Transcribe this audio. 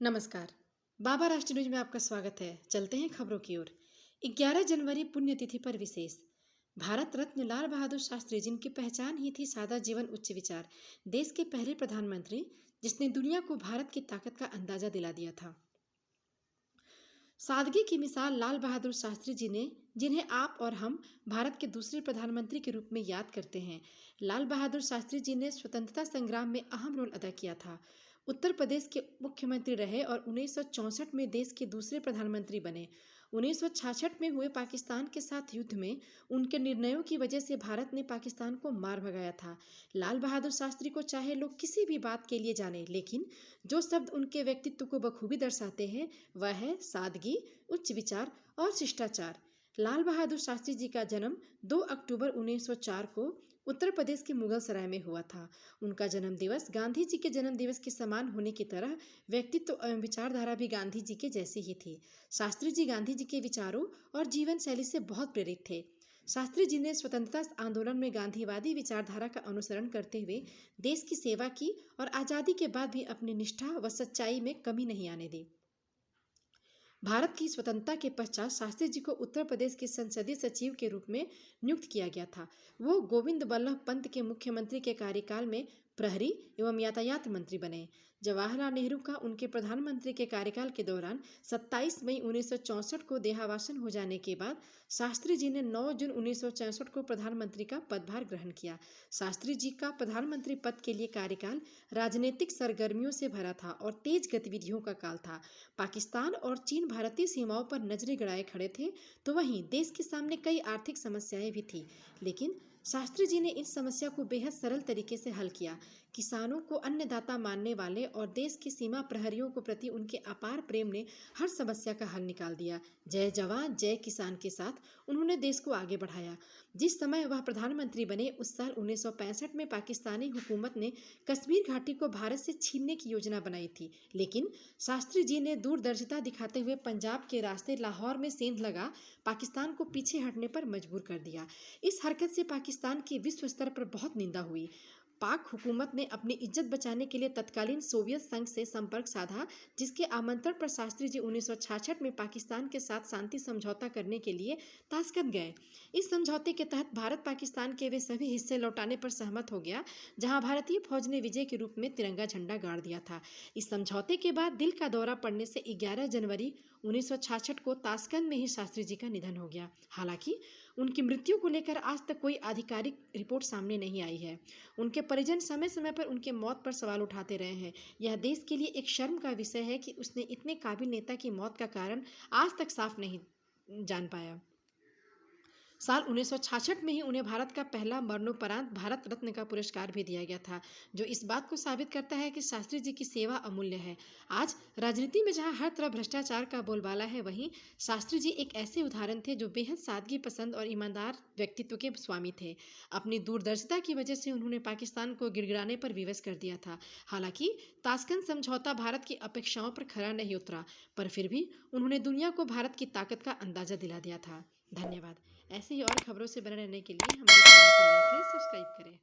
नमस्कार। बाबा राष्ट्रीय न्यूज में आपका स्वागत है। चलते हैं खबरों की ओर। 11 जनवरी पुण्यतिथि पर विशेष। भारत रत्न लाल बहादुर शास्त्री जिनकी पहचान ही थी सादा जीवन उच्च विचार, देश के पहले प्रधानमंत्री जिसने दुनिया को भारत की ताकत का अंदाजा दिला दिया था। सादगी की मिसाल लाल बहादुर शास्त्री जी ने, जिन्हें आप और हम भारत के दूसरे प्रधानमंत्री के रूप में याद करते हैं। लाल बहादुर शास्त्री जी ने स्वतंत्रता संग्राम में अहम रोल अदा किया था। उत्तर प्रदेश के मुख्यमंत्री रहे और 1964 में देश के दूसरे प्रधानमंत्री बने। 1966 में हुए पाकिस्तान के साथ युद्ध में उनके निर्णयों की वजह से भारत ने पाकिस्तान को मार भगाया था। लाल बहादुर शास्त्री को चाहे लोग किसी भी बात के लिए जाने, लेकिन जो शब्द उनके व्यक्तित्व को बखूबी दर्शाते हैं वह है सादगी, उच्च विचार और शिष्टाचार। लाल बहादुर शास्त्री जी का जन्म 2 अक्टूबर 1904 को उत्तर प्रदेश के मुगल सराय में हुआ था। उनका जन्म दिवस गांधी जी के जन्म दिवस के समान होने की तरह व्यक्तित्व एवं विचारधारा भी गांधी जी के जैसी ही थी। शास्त्री जी गांधी जी के विचारों और जीवन शैली से बहुत प्रेरित थे। शास्त्री जी ने स्वतंत्रता आंदोलन में गांधीवादी विचारधारा का अनुसरण करते हुए देश की सेवा की और आजादी के बाद भी अपनी निष्ठा व सच्चाई में कमी नहीं आने दी। भारत की स्वतंत्रता के पश्चात शास्त्री जी को उत्तर प्रदेश के संसदीय सचिव के रूप में नियुक्त किया गया था। वो गोविंद बल्लभ पंत के मुख्यमंत्री के कार्यकाल में प्रहरी एवं यातायात मंत्री बने। जवाहरलाल नेहरू का उनके प्रधानमंत्री के कार्यकाल के दौरान 27 मई 1964 को देहावसान हो जाने के बाद शास्त्री जी ने 9 जून 1964 को प्रधानमंत्री का पदभार ग्रहण किया। शास्त्री जी का प्रधानमंत्री पद के लिए कार्यकाल राजनीतिक सरगर्मियों से भरा था और तेज गतिविधियों का काल था। पाकिस्तान और चीन भारतीय सीमाओं पर नजरें गड़ाए खड़े थे, तो वहीं देश के सामने कई आर्थिक समस्याएं भी थी। लेकिन शास्त्री जी ने इस समस्या को बेहद सरल तरीके से हल किया। किसानों को अन्नदाता मानने वाले और देश के सीमा प्रहरियों को प्रति उनके अपार प्रेम ने हर समस्या का हल निकाल दिया। जय जवान जय किसान के साथ उन्होंने देश को आगे बढ़ाया। जिस समय वह प्रधानमंत्री बने उस साल 1965 में पाकिस्तानी हुकूमत ने कश्मीर घाटी को भारत से छीनने की योजना बनाई थी, लेकिन शास्त्री जी ने दूरदर्शिता दिखाते हुए पंजाब के रास्ते लाहौर में सेंध लगा पाकिस्तान को पीछे हटने पर मजबूर कर दिया। इस हरकत से पाकिस्तान की विश्व स्तर पर बहुत निंदा हुई। पाक हुकूमत ने अपनी इज्जत बचाने के लिए तत्कालीन सोवियत संघ से संपर्क साधा, जिसके आमंत्रण पर शास्त्री जी 1966 में पाकिस्तान के साथ शांति समझौता करने के लिए ताशकंद गए। इस समझौते के तहत भारत पाकिस्तान के वे सभी हिस्से लौटाने पर सहमत हो गया जहां भारतीय फौज ने विजय के रूप में तिरंगा झंडा गाड़ दिया था। इस समझौते के बाद दिल का दौरा पड़ने से 11 जनवरी 1966 को ताशकंद में ही शास्त्री जी का निधन हो गया। हालांकि उनकी मृत्यु को लेकर आज तक कोई आधिकारिक रिपोर्ट सामने नहीं आई है। उनके परिजन समय समय पर उनके मौत पर सवाल उठाते रहे हैं। यह देश के लिए एक शर्म का विषय है कि उसने इतने काबिल नेता की मौत का कारण आज तक साफ नहीं जान पाया। साल 1966 में ही उन्हें भारत का पहला मरणोपरांत भारत रत्न का पुरस्कार भी दिया गया था, जो इस बात को साबित करता है कि शास्त्री जी की सेवा अमूल्य है। आज राजनीति में जहां हर तरफ भ्रष्टाचार का बोलबाला है, वहीं शास्त्री जी एक ऐसे उदाहरण थे जो बेहद सादगी पसंद और ईमानदार व्यक्तित्व के स्वामी थे। अपनी दूरदर्शिता की वजह से उन्होंने पाकिस्तान को गिड़गिड़ाने पर विवश कर दिया था। हालांकि ताशकंद समझौता भारत की अपेक्षाओं पर खरा नहीं उतरा, पर फिर भी उन्होंने दुनिया को भारत की ताकत का अंदाजा दिला दिया था। धन्यवाद। ऐसे ही और खबरों से बने रहने के लिए हमारे चैनल को लाइक करें, सब्सक्राइब करें।